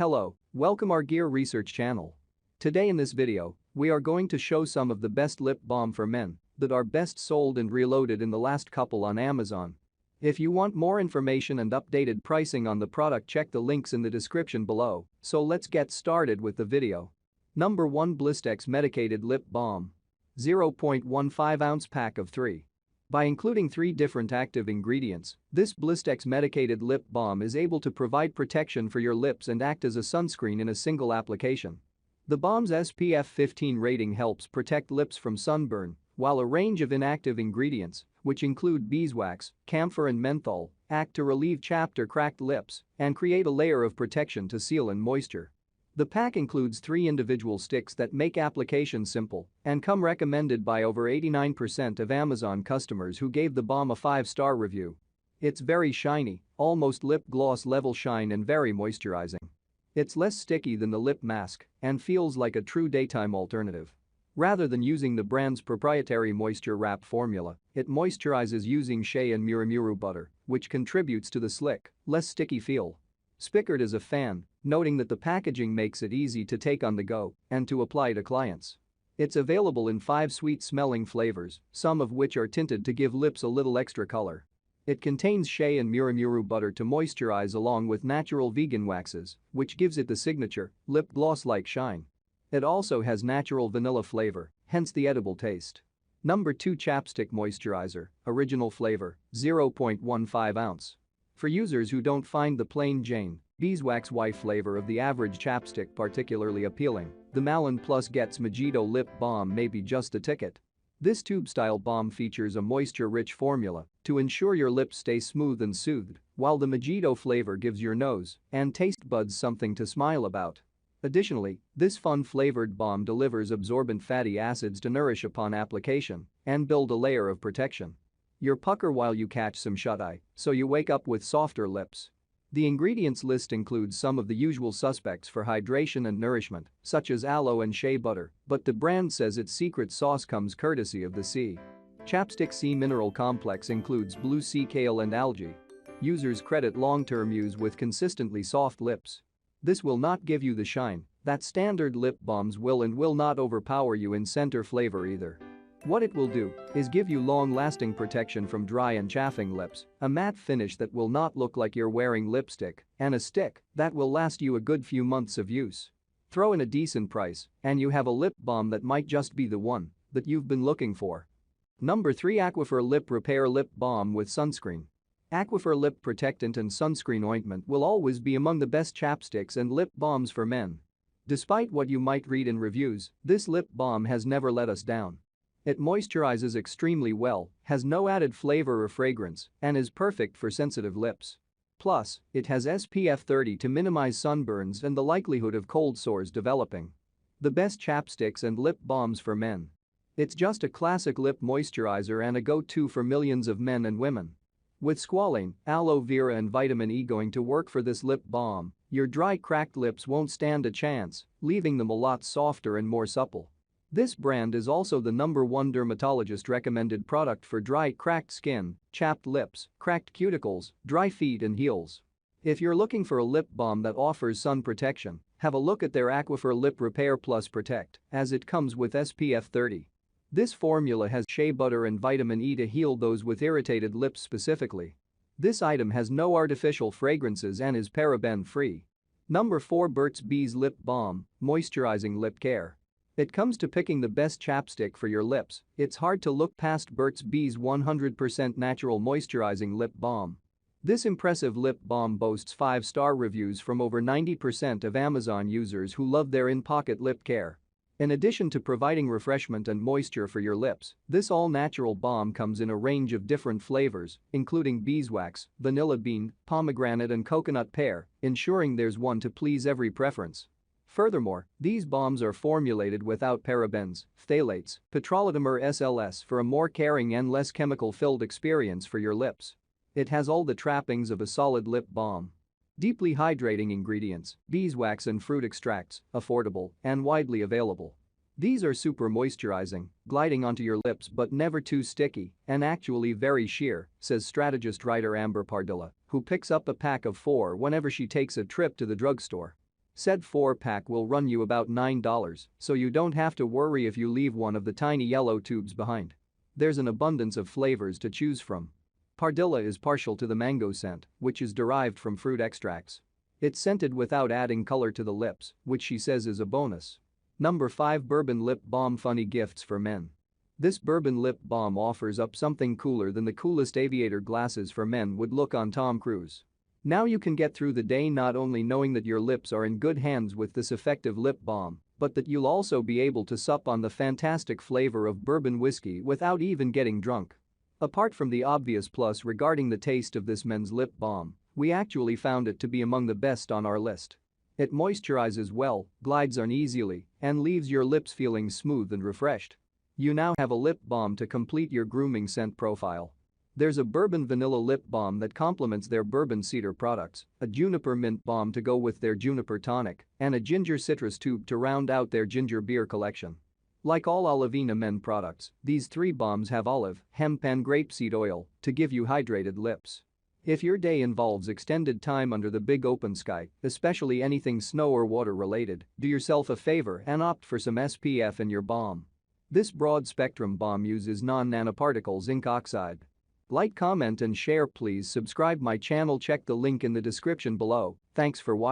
Hello, welcome our Gear Research channel. Today in this video, we are going to show some of the best lip balm for men that are best sold and reloaded in the last couple on Amazon. If you want more information and updated pricing on the product, check the links in the description below, so let's get started with the video. Number 1, Blistex Medicated Lip Balm. 0.15 ounce pack of 3. By including 3 different active ingredients, this Blistex Medicated Lip Balm is able to provide protection for your lips and act as a sunscreen in a single application. The balm's SPF 15 rating helps protect lips from sunburn, while a range of inactive ingredients, which include beeswax, camphor and menthol, act to relieve chapped or cracked lips and create a layer of protection to seal in moisture. The pack includes 3 individual sticks that make application simple and come recommended by over 89% of Amazon customers who gave the balm a 5-star review. It's very shiny, almost lip gloss level shine and very moisturizing. It's less sticky than the lip mask and feels like a true daytime alternative. Rather than using the brand's proprietary moisture wrap formula, it moisturizes using shea and murumuru butter, which contributes to the slick, less sticky feel. Spickard is a fan, noting that the packaging makes it easy to take on the go and to apply to clients. It's available in 5 sweet-smelling flavors, some of which are tinted to give lips a little extra color. It contains shea and murumuru butter to moisturize along with natural vegan waxes, which gives it the signature, lip gloss-like shine. It also has natural vanilla flavor, hence the edible taste. Number 2, ChapStick Moisturizer, original flavor, 0.15 ounce. For users who don't find the plain Jane, beeswax white flavor of the average chapstick particularly appealing, the Malin Plus Gets Mojito Lip Balm may be just the ticket. This tube-style balm features a moisture-rich formula to ensure your lips stay smooth and soothed, while the Mojito flavor gives your nose and taste buds something to smile about. Additionally, this fun-flavored balm delivers absorbent fatty acids to nourish upon application and build a layer of protection. You'll pucker while you catch some shut-eye, so you wake up with softer lips. The ingredients list includes some of the usual suspects for hydration and nourishment, such as aloe and shea butter, but the brand says its secret sauce comes courtesy of the sea. ChapStick Sea Mineral Complex includes blue sea kale and algae. Users credit long-term use with consistently soft lips. This will not give you the shine that standard lip balms will and will not overpower you in scent or flavor either. What it will do is give you long-lasting protection from dry and chaffing lips, a matte finish that will not look like you're wearing lipstick, and a stick that will last you a good few months of use. Throw in a decent price, and you have a lip balm that might just be the one that you've been looking for. Number 3, Aquaphor Lip Repair Lip Balm with Sunscreen. Aquaphor Lip Protectant and Sunscreen Ointment will always be among the best chapsticks and lip balms for men. Despite what you might read in reviews, this lip balm has never let us down. It moisturizes extremely well, has no added flavor or fragrance, and is perfect for sensitive lips. Plus, it has SPF 30 to minimize sunburns and the likelihood of cold sores developing. The best chapsticks and lip balms for men. It's just a classic lip moisturizer and a go-to for millions of men and women. With squalane, aloe vera and vitamin E going to work for this lip balm, your dry, cracked lips won't stand a chance, leaving them a lot softer and more supple. This brand is also the number 1 dermatologist recommended product for dry, cracked skin, chapped lips, cracked cuticles, dry feet and heels. If you're looking for a lip balm that offers sun protection, have a look at their Aquaphor Lip Repair Plus Protect, as it comes with SPF 30. This formula has shea butter and vitamin E to heal those with irritated lips specifically. This item has no artificial fragrances and is paraben-free. Number 4, Burt's Bees Lip Balm, Moisturizing Lip Care. It comes to picking the best chapstick for your lips, it's hard to look past Burt's Bees 100% natural moisturizing lip balm. This impressive lip balm boasts 5-star reviews from over 90% of Amazon users who love their in-pocket lip care. In addition to providing refreshment and moisture for your lips, this all-natural balm comes in a range of different flavors, including beeswax, vanilla bean, pomegranate and coconut pear, ensuring there's one to please every preference. Furthermore, these balms are formulated without parabens, phthalates, petrolatum or SLS for a more caring and less chemical-filled experience for your lips. It has all the trappings of a solid lip balm. Deeply hydrating ingredients, beeswax and fruit extracts, affordable and widely available. These are super moisturizing, gliding onto your lips but never too sticky, and actually very sheer, says strategist writer Amber Pardilla, who picks up a pack of 4 whenever she takes a trip to the drugstore. Said 4-pack will run you about $9, so you don't have to worry if you leave one of the tiny yellow tubes behind. There's an abundance of flavors to choose from. Pardilla is partial to the mango scent, which is derived from fruit extracts. It's scented without adding color to the lips, which she says is a bonus. Number 5 Bourbon Lip Balm. Funny gifts for men. This Bourbon Lip Balm offers up something cooler than the coolest aviator glasses for men would look on Tom Cruise. Now you can get through the day not only knowing that your lips are in good hands with this effective lip balm, but that you'll also be able to sup on the fantastic flavor of bourbon whiskey without even getting drunk. Apart from the obvious plus regarding the taste of this men's lip balm, we actually found it to be among the best on our list. It moisturizes well, glides on easily, and leaves your lips feeling smooth and refreshed. You now have a lip balm to complete your grooming scent profile. There's a bourbon vanilla lip balm that complements their bourbon cedar products, a juniper mint balm to go with their juniper tonic, and a ginger citrus tube to round out their ginger beer collection. Like all Olivina men products, these 3 balms have olive, hemp and grapeseed oil to give you hydrated lips. If your day involves extended time under the big open sky, especially anything snow or water related, do yourself a favor and opt for some SPF in your balm. This broad-spectrum balm uses non-nanoparticle zinc oxide. Like, comment and share. Please subscribe my channel. Check the link in the description below. Thanks for watching.